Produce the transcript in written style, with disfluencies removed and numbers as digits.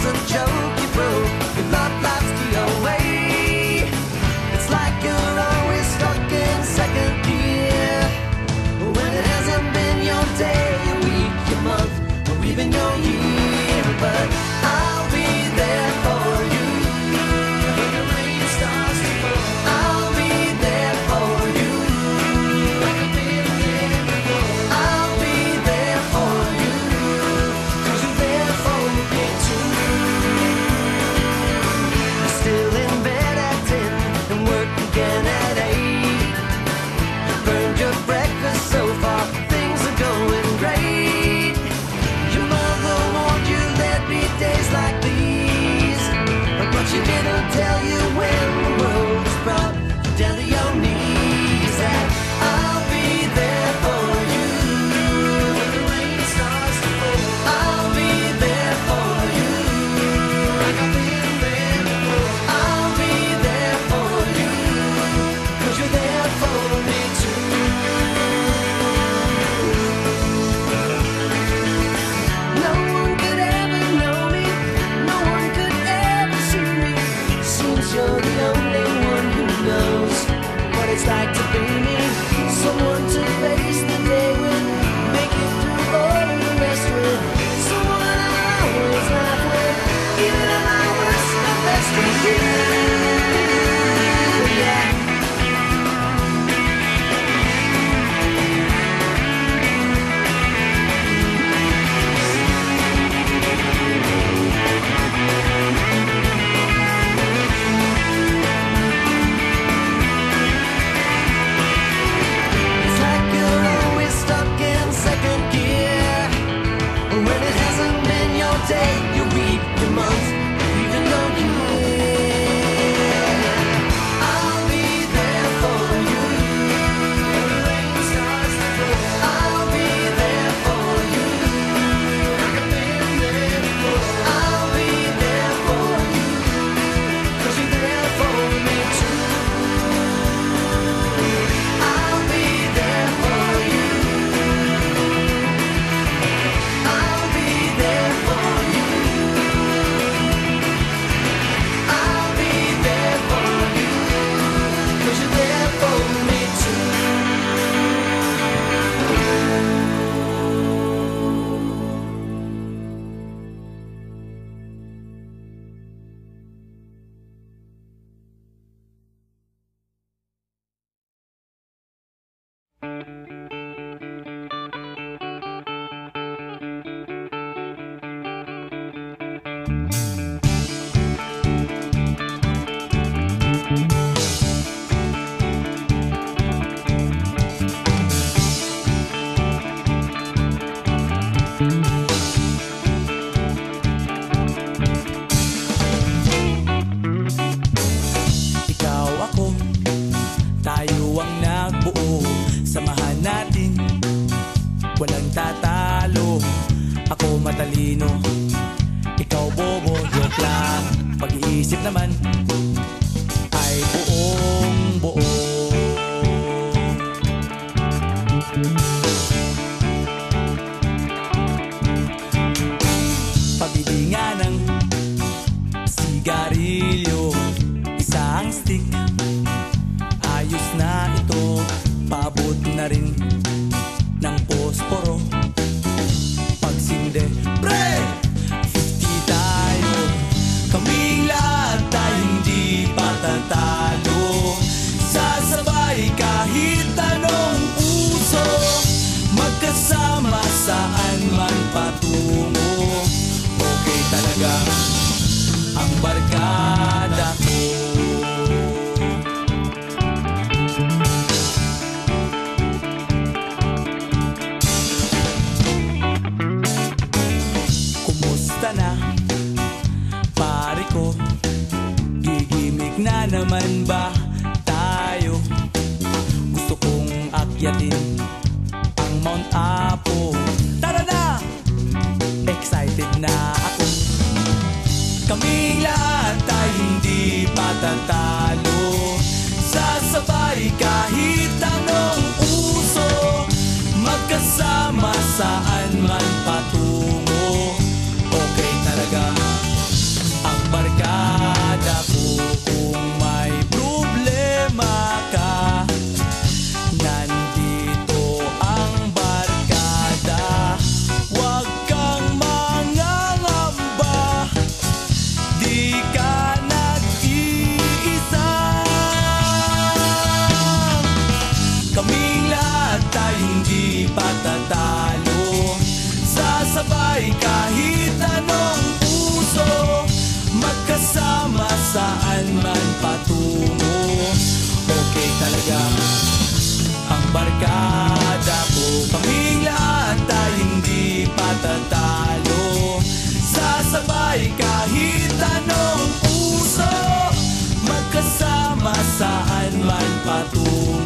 was a joke you broke. Your love life's the away. It's like you're always stuck in second gear. When it hasn't been your day, your week, your month, or even your year. But I'll be there for you when the rain starts to fall. I'll be there for you like I've been there before. I'll be there for you 'cause you're there for me too. You're still in bed at 10 and work again at 8. You burned your breakfast so far, things are going great. Your mother warned you there'd be days like these, but she didn't tell you when the world was brought down to your knees. That I'll be there for you when the rain starts to fall. I'll be there for you like I've been there before. I'll be there for you 'cause you're there for me too. No one could ever know me, no one could ever see me. Seems you're the only one who knows what it's like to be me. Someone to face the day with, make it through all the rest with. Someone I always laugh with, even at my worst, my best with you. Yeah. It's like you're always stuck in second gear. When it hasn't been your day, your week, your month, even your year. I'll be there for you when the rain starts to fall. I'll be there for you like I've been there before. I'll be there for you 'cause you're there for me too. I'll be there for you. I'll be there for you. I'll be there for you 'cause you're there for me too. Ikaw ako, tayo ang nagbuo. Samahan natin, walang tatalo. Ako matalino, ikaw bobo. Joke lang, pag-iisip naman ay buong buo. Pabili nga ng sigarilyo, isang stick, ayos na ito. Paabot na rin ng posporo. Pagsinde, pre! 50 tayo, kaming lahat tayo hindi patatalo. Sasabay kahit anong uso, magkasama saan man patungo. Okay talaga ang barkada ko. Kumusta na, pare ko? Gigimik na naman ba tayo? Gusto kong akyatin ang Mount Apo. Tara na! Excited na ako. Kaming lahat tayo hindi patatalo. Sasabay kahit anong uso, magkasama saan man patungo. Okay talaga sabay kahit anong puso, magkasama saan man patungo.